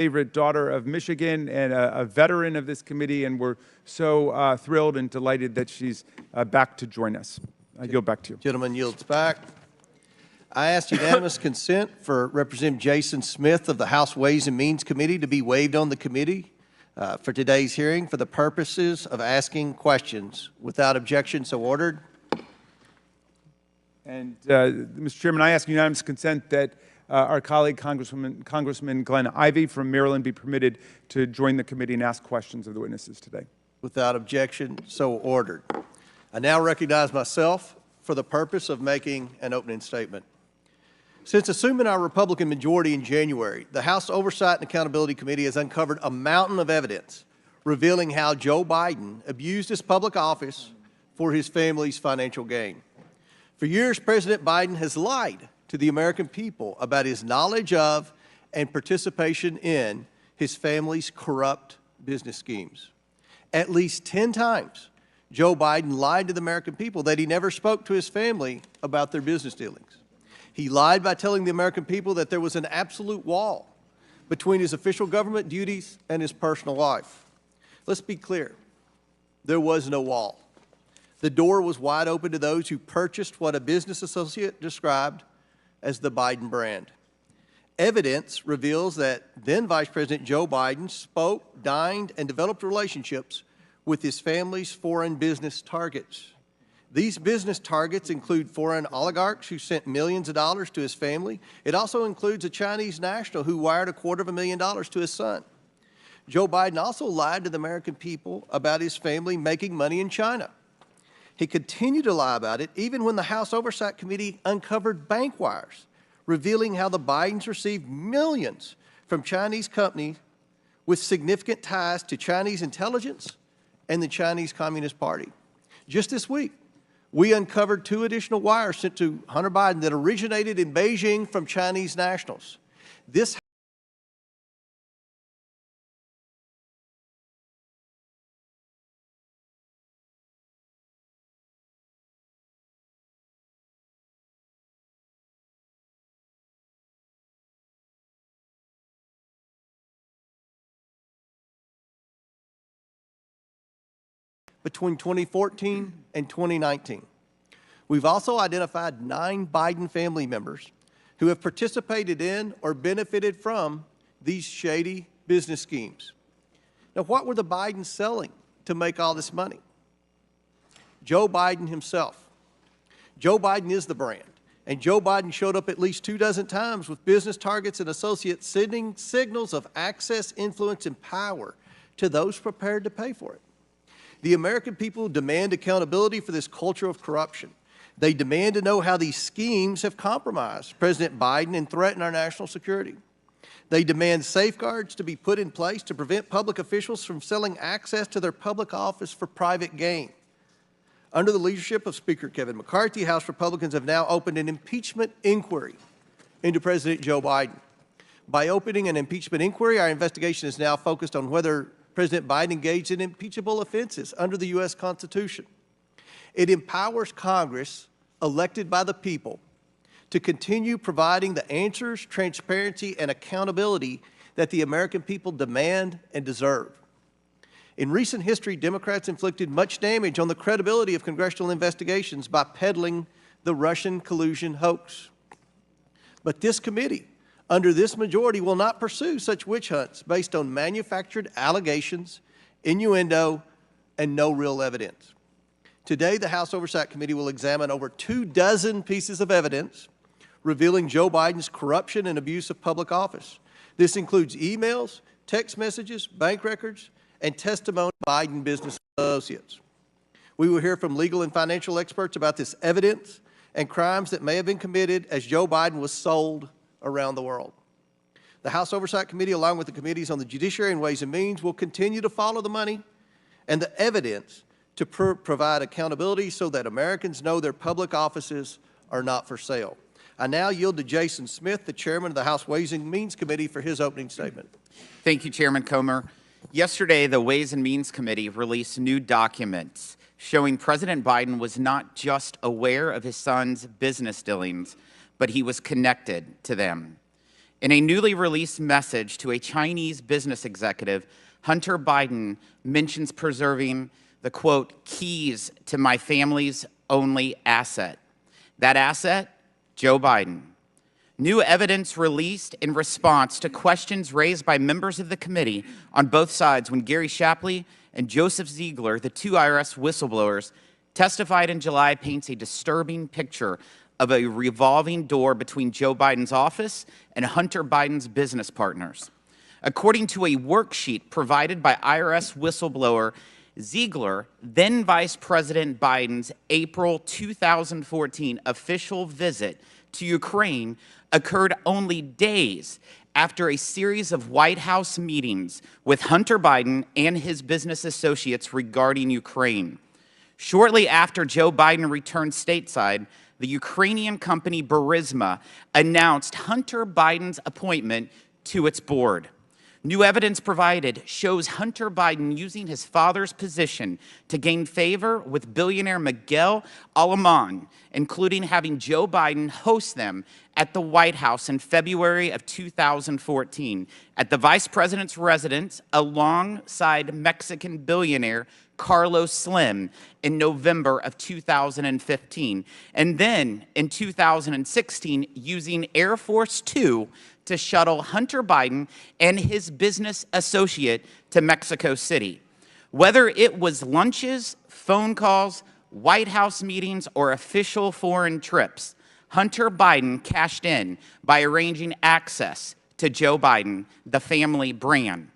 favorite daughter of Michigan and a veteran of this committee, and we're so thrilled and delighted that she's back to join us. I yield back to you. Gentleman yields back. I ask unanimous consent for Representative Jason Smith of the House Ways and Means Committee to be waived on the committee for today's hearing for the purposes of asking questions. Without objection, so ordered. And Mr. Chairman, I ask unanimous consent that our colleague, Congressman Glenn Ivey from Maryland, be permitted to join the committee and ask questions of the witnesses today. Without objection, so ordered. I now recognize myself for the purpose of making an opening statement. Since assuming our Republican majority in January, the House Oversight and Accountability Committee has uncovered a mountain of evidence revealing how Joe Biden abused his public office for his family's financial gain. For years, President Biden has lied to the American people about his knowledge of and participation in his family's corrupt business schemes. At least 10 times, Joe Biden lied to the American people that he never spoke to his family about their business dealings. He lied by telling the American people that there was an absolute wall between his official government duties and his personal life. Let's be clear, there was no wall. The door was wide open to those who purchased what a business associate described as the Biden brand. Evidence reveals that then Vice President Joe Biden spoke, dined, and developed relationships with his family's foreign business targets. These business targets include foreign oligarchs who sent millions of dollars to his family. It also includes a Chinese national who wired $250,000 to his son. Joe Biden also lied to the American people about his family making money in China. He continued to lie about it even when the House Oversight Committee uncovered bank wires, revealing how the Bidens received millions from Chinese companies with significant ties to Chinese intelligence and the Chinese Communist Party. Just this week, we uncovered 2 additional wires sent to Hunter Biden that originated in Beijing from Chinese nationals. This between 2014 and 2019. We've also identified 9 Biden family members who have participated in or benefited from these shady business schemes. Now, what were the Bidens selling to make all this money? Joe Biden himself. Joe Biden is the brand, and Joe Biden showed up at least 24 times with business targets and associates sending signals of access, influence, and power to those prepared to pay for it. The American people demand accountability for this culture of corruption. They demand to know how these schemes have compromised President Biden and threatened our national security. They demand safeguards to be put in place to prevent public officials from selling access to their public office for private gain. Under the leadership of Speaker Kevin McCarthy, House Republicans have now opened an impeachment inquiry into President Joe Biden. By opening an impeachment inquiry, our investigation is now focused on whether President Biden engaged in impeachable offenses under the U.S. Constitution. It empowers Congress, elected by the people, to continue providing the answers, transparency, and accountability that the American people demand and deserve. In recent history, Democrats inflicted much damage on the credibility of congressional investigations by peddling the Russian collusion hoax. But this committee, under this majority, will not pursue such witch hunts based on manufactured allegations, innuendo, and no real evidence. Today, the House Oversight Committee will examine over 24 pieces of evidence revealing Joe Biden's corruption and abuse of public office. This includes emails, text messages, bank records, and testimony of Biden business associates. We will hear from legal and financial experts about this evidence and crimes that may have been committed as Joe Biden was sold around the world. The House Oversight Committee, along with the committees on the Judiciary and Ways and Means, will continue to follow the money and the evidence to provide accountability so that Americans know their public offices are not for sale. I now yield to Jason Smith, the chairman of the House Ways and Means Committee, for his opening statement. Thank you, Chairman Comer. Yesterday, the Ways and Means Committee released new documents showing President Biden was not just aware of his son's business dealings, but he was connected to them. In a newly released message to a Chinese business executive, Hunter Biden mentions preserving the, quote, keys to my family's only asset. That asset, Joe Biden. New evidence released in response to questions raised by members of the committee on both sides when Gary Shapley and Joseph Ziegler, the two IRS whistleblowers, testified in July, paints a disturbing picture of a revolving door between Joe Biden's office and Hunter Biden's business partners. According to a worksheet provided by IRS whistleblower Ziegler, then Vice President Biden's April 2014 official visit to Ukraine occurred only days after a series of White House meetings with Hunter Biden and his business associates regarding Ukraine. Shortly after Joe Biden returned stateside, the Ukrainian company Burisma announced Hunter Biden's appointment to its board. New evidence provided shows Hunter Biden using his father's position to gain favor with billionaire Miguel Alemán, including having Joe Biden host them at the White House in February of 2014 at the vice president's residence alongside Mexican billionaire Carlos Slim in November of 2015, and then in 2016 using Air Force Two to shuttle Hunter Biden and his business associate to Mexico City. Whether it was lunches, phone calls, White House meetings, or official foreign trips, Hunter Biden cashed in by arranging access to Joe Biden, the family brand.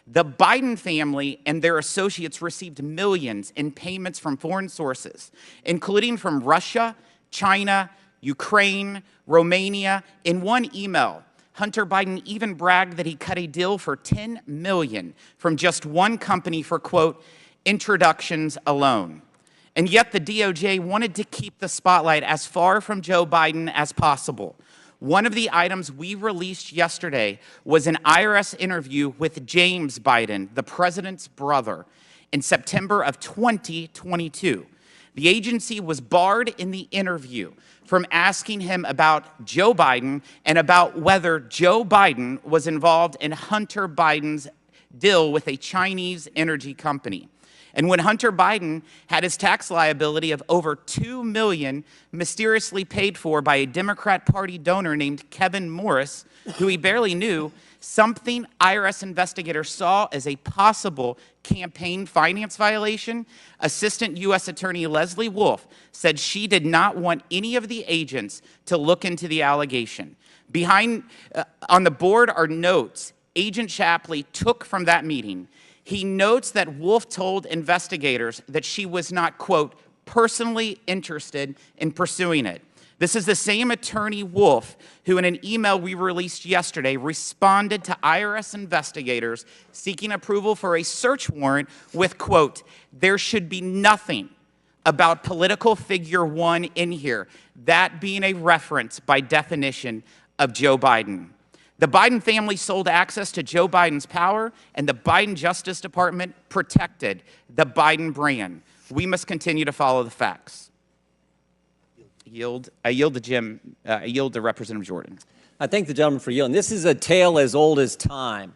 The Biden family and their associates received millions in payments from foreign sources, including from Russia, China, Ukraine, Romania. In one email, Hunter Biden even bragged that he cut a deal for $10 million from just one company for, quote, introductions alone. And yet the DOJ wanted to keep the spotlight as far from Joe Biden as possible. One of the items we released yesterday was an IRS interview with James Biden, the president's brother, in September of 2022. The agency was barred in the interview from asking him about Joe Biden and about whether Joe Biden was involved in Hunter Biden's deal with a Chinese energy company. And when Hunter Biden had his tax liability of over $2 million mysteriously paid for by a Democrat Party donor named Kevin Morris, who he barely knew, something IRS investigators saw as a possible campaign finance violation, Assistant U.S. Attorney Leslie Wolf said she did not want any of the agents to look into the allegation. On the board are notes Agent Shapley took from that meeting. He notes that Wolf told investigators that she was not, quote, personally interested in pursuing it. This is the same attorney, Wolf, who in an email we released yesterday responded to IRS investigators seeking approval for a search warrant with, quote, there should be nothing about political figure one in here, that being a reference by definition of Joe Biden. The Biden family sold access to Joe Biden's power, and the Biden Justice Department protected the Biden brand. We must continue to follow the facts. I yield to Representative Jordan. I thank the gentleman for yielding. This is a tale as old as time.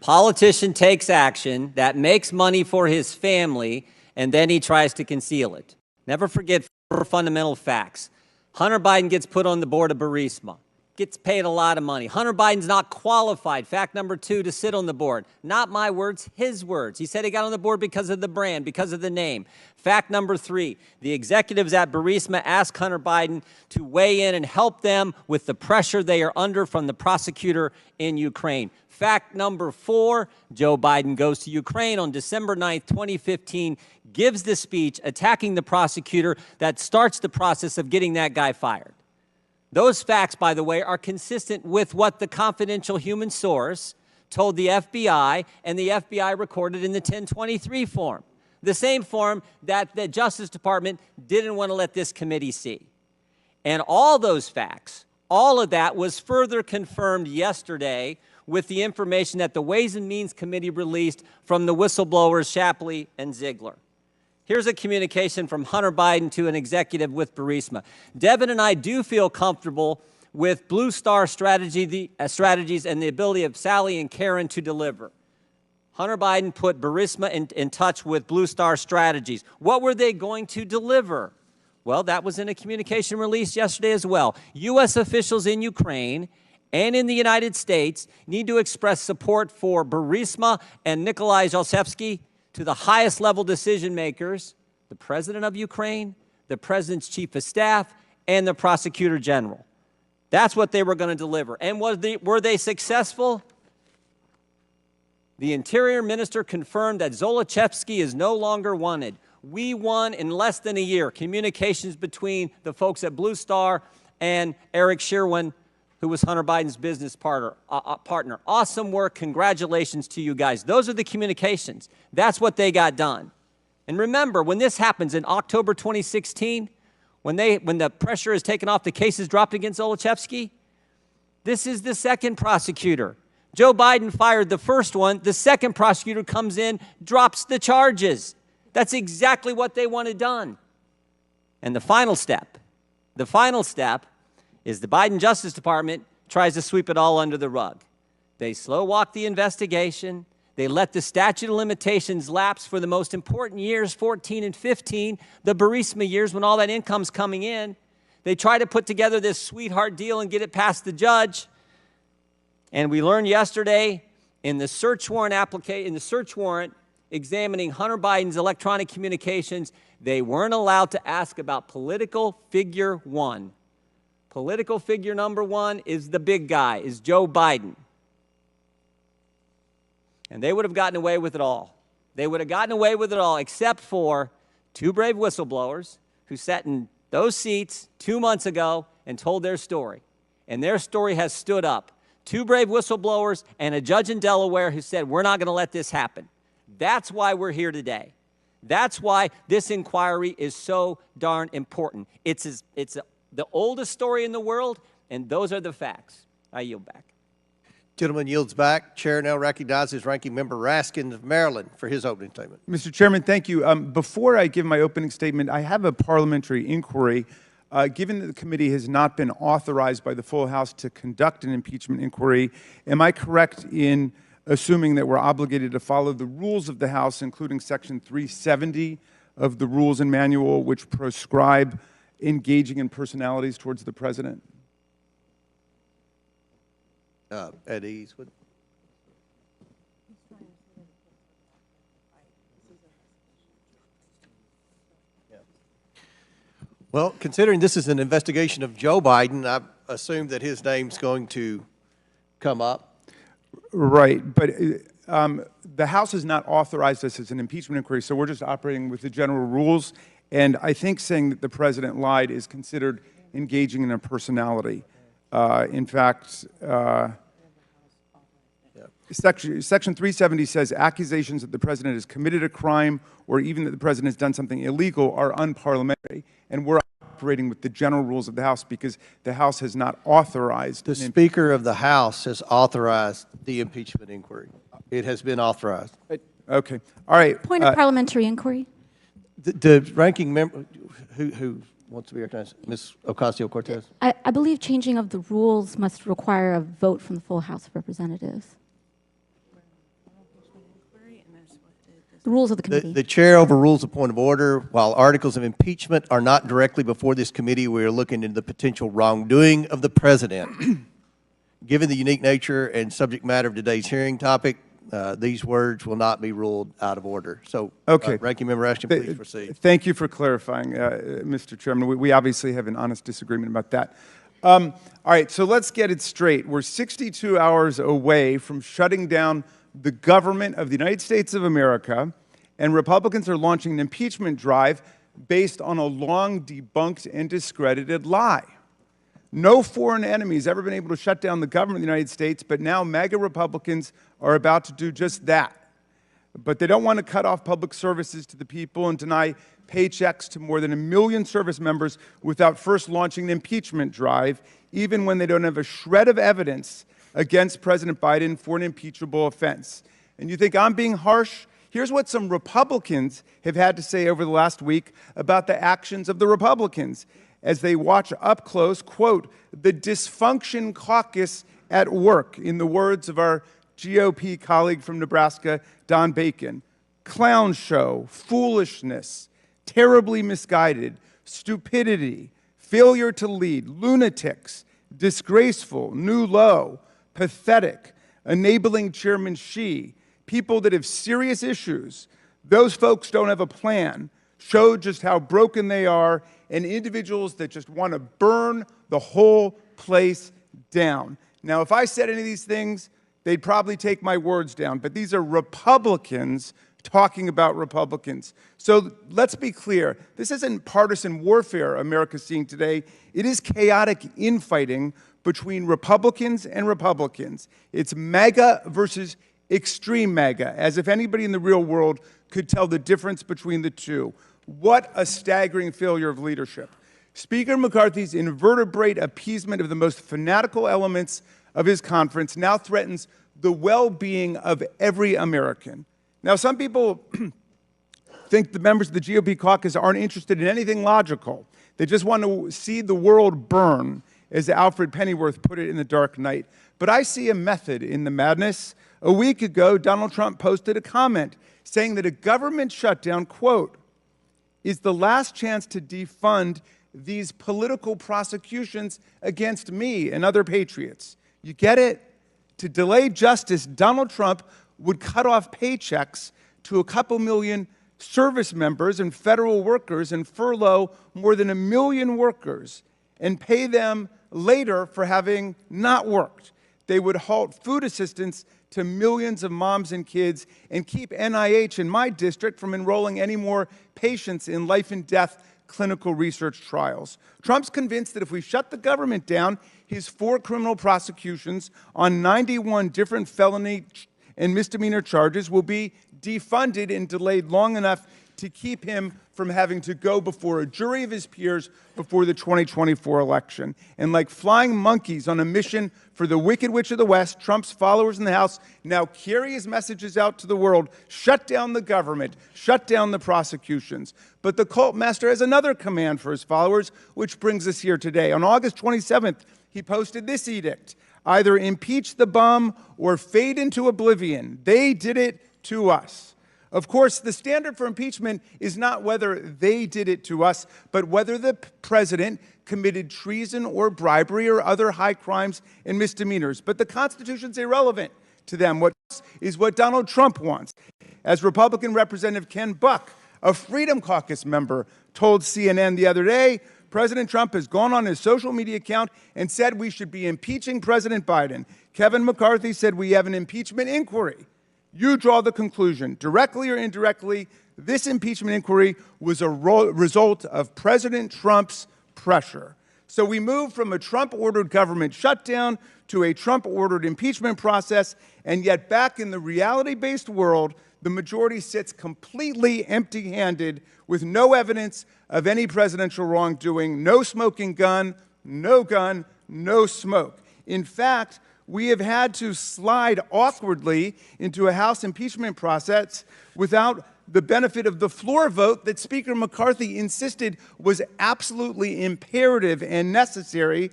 Politician takes action that makes money for his family, and then he tries to conceal it. Never forget fundamental facts. Hunter Biden gets put on the board of Burisma. Gets paid a lot of money. Hunter Biden's not qualified, fact number 2, to sit on the board. Not my words, his words. He said he got on the board because of the brand, because of the name. Fact number 3, the executives at Burisma asked Hunter Biden to weigh in and help them with the pressure they are under from the prosecutor in Ukraine. Fact number 4, Joe Biden goes to Ukraine on December 9th, 2015, gives the speech attacking the prosecutor that starts the process of getting that guy fired. Those facts, by the way, are consistent with what the confidential human source told the FBI, and the FBI recorded in the 1023 form, the same form that the Justice Department didn't want to let this committee see. And all those facts, all of that was further confirmed yesterday with the information that the Ways and Means Committee released from the whistleblowers Shapley and Ziegler. Here's a communication from Hunter Biden to an executive with Burisma. Devin and I do feel comfortable with Blue Star strategies and the ability of Sally and Karen to deliver. Hunter Biden put Burisma in touch with Blue Star Strategies. What were they going to deliver? Well, that was in a communication release yesterday as well. U.S. officials in Ukraine and in the United States need to express support for Burisma and Nikolai Zlochevsky to the highest level decision makers, the President of Ukraine, the President's Chief of Staff, and the Prosecutor General. That's what they were going to deliver. And were they successful? The Interior Minister confirmed that Zlochevsky is no longer wanted. We won in less than a year communications between the folks at Blue Star and Eric Sherwin, who was Hunter Biden's business partner. Awesome work. Congratulations to you guys. Those are the communications. That's what they got done. And remember, when this happens in October 2016, when the pressure is taken off, the case is dropped against Zlochevsky, this is the second prosecutor. Joe Biden fired the first one. The second prosecutor comes in, drops the charges. That's exactly what they wanted done. And the final step is the Biden Justice Department tries to sweep it all under the rug. They slow walk the investigation. They let the statute of limitations lapse for the most important years, 14 and 15, the Burisma years when all that income's coming in. They try to put together this sweetheart deal and get it past the judge. And we learned yesterday in the search warrant examining Hunter Biden's electronic communications, they weren't allowed to ask about political figure one. Political figure number one is the big guy, is Joe Biden. And they would have gotten away with it all. They would have gotten away with it all except for two brave whistleblowers who sat in those seats 2 months ago and told their story. And their story has stood up. Two brave whistleblowers and a judge in Delaware who said, we're not going to let this happen. That's why we're here today. That's why this inquiry is so darn important. It's the oldest story in the world, and those are the facts. I yield back. Gentleman yields back. Chair now recognizes Ranking Member Raskin of Maryland for his opening statement. Mr. Chairman, thank you. Before I give my opening statement, I have a parliamentary inquiry. Given that the committee has not been authorized by the full House to conduct an impeachment inquiry, am I correct in assuming that we're obligated to follow the rules of the House, including Section 370 of the Rules and Manual, which prescribe engaging in personalities towards the President? At ease. Well, considering this is an investigation of Joe Biden, I assume that his name's going to come up. Right, but the House has not authorized us as an impeachment inquiry, so we're just operating with the general rules. And I think saying that the President lied is considered engaging in a personality. In fact, Section 370 says accusations that the President has committed a crime or even that the President has done something illegal are unparliamentary. And we're operating with the general rules of the House because the House has not authorized. The Speaker of the House has authorized the impeachment inquiry. It has been authorized. Okay. All right. Point of parliamentary inquiry. The ranking member, who wants to be recognized? Ms. Ocasio-Cortez. I believe changing of the rules must require a vote from the full House of Representatives. The rules of the committee. The chair overrules a point of order. While articles of impeachment are not directly before this committee, we are looking into the potential wrongdoing of the President. Given the unique nature and subject matter of today's hearing topic, these words will not be ruled out of order. So, okay. Ranking Member Ashton, please proceed. Thank you for clarifying, Mr. Chairman. We obviously have an honest disagreement about that. All right, so let's get it straight. We're 62 hours away from shutting down the government of the United States of America, and Republicans are launching an impeachment drive based on a long debunked and discredited lie. No foreign enemy has ever been able to shut down the government of the United States, but now MAGA Republicans are about to do just that. But they don't want to cut off public services to the people and deny paychecks to more than 1 million service members without first launching an impeachment drive, even when they don't have a shred of evidence against President Biden for an impeachable offense. And you think I'm being harsh? Here's what some Republicans have had to say over the last week about the actions of the Republicans. as they watch up close, quote, the dysfunction caucus at work, in the words of our GOP colleague from Nebraska, Don Bacon. Clown show, foolishness, terribly misguided, stupidity, failure to lead, lunatics, disgraceful, new low, pathetic, enabling Chairman Xi, people that have serious issues. Those folks don't have a plan, show just how broken they are, and individuals that just want to burn the whole place down. Now, if I said any of these things, they'd probably take my words down, but these are Republicans talking about Republicans. So let's be clear. This isn't partisan warfare America's seeing today. It is chaotic infighting between Republicans and Republicans. It's MAGA versus extreme MAGA, as if anybody in the real world could tell the difference between the two. What a staggering failure of leadership. Speaker McCarthy's invertebrate appeasement of the most fanatical elements of his conference now threatens the well-being of every American. Now, some people think the members of the GOP caucus aren't interested in anything logical. They just want to see the world burn, as Alfred Pennyworth put it in The Dark Knight. But I see a method in the madness. A week ago, Donald Trump posted a comment saying that a government shutdown, quote, is the last chance to defund these political prosecutions against me and other patriots. You get it? To delay justice, Donald Trump would cut off paychecks to a couple million service members and federal workers and furlough more than 1 million workers and pay them later for having not worked. They would halt food assistance to millions of moms and kids and keep NIH in my district from enrolling any more patients in life and death clinical research trials. Trump's convinced that if we shut the government down, his 4 criminal prosecutions on 91 different felony and misdemeanor charges will be defunded and delayed long enough to keep him from having to go before a jury of his peers before the 2024 election. And like flying monkeys on a mission for the Wicked Witch of the West, Trump's followers in the House now carry his messages out to the world: shut down the government, shut down the prosecutions. But the cult master has another command for his followers, which brings us here today. On August 27th, he posted this edict: either impeach the bum or fade into oblivion. They did it to us. Of course, the standard for impeachment is not whether they did it to us, but whether the president committed treason or bribery or other high crimes and misdemeanors. But the Constitution's irrelevant to them. What is what Donald Trump wants. As Republican Representative Ken Buck, a Freedom Caucus member, told CNN the other day, President Trump has gone on his social media account and said we should be impeaching President Biden. Kevin McCarthy said we have an impeachment inquiry. You draw the conclusion, directly or indirectly, this impeachment inquiry was a result of President Trump's pressure. So we move from a Trump-ordered government shutdown to a Trump-ordered impeachment process, and yet back in the reality-based world, the majority sits completely empty-handed with no evidence of any presidential wrongdoing, no smoking gun, no smoke. In fact, we have had to slide awkwardly into a House impeachment process without the benefit of the floor vote that Speaker McCarthy insisted was absolutely imperative and necessary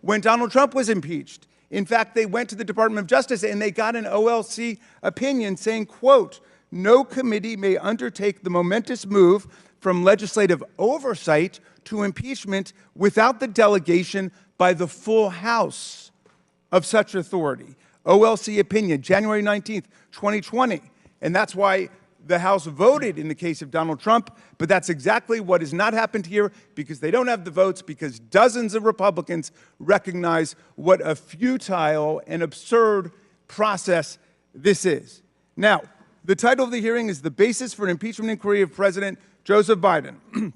when Donald Trump was impeached. In fact, they went to the Department of Justice and they got an OLC opinion saying, quote, no committee may undertake the momentous move from legislative oversight to impeachment without the delegation by the full House of such authority. OLC opinion, January 19th, 2020. And that's why the House voted in the case of Donald Trump, but that's exactly what has not happened here because they don't have the votes, because dozens of Republicans recognize what a futile and absurd process this is. Now, the title of the hearing is The Basis for an Impeachment Inquiry of President Joseph Biden.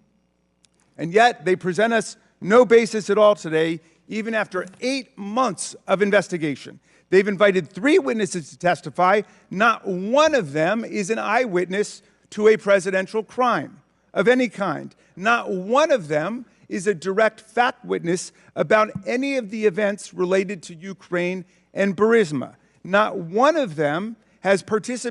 And yet, they present us no basis at all today, even after 8 months of investigation. They've invited 3 witnesses to testify. Not one of them is an eyewitness to a presidential crime of any kind. Not one of them is a direct fact witness about any of the events related to Ukraine and Burisma. Not one of them has participated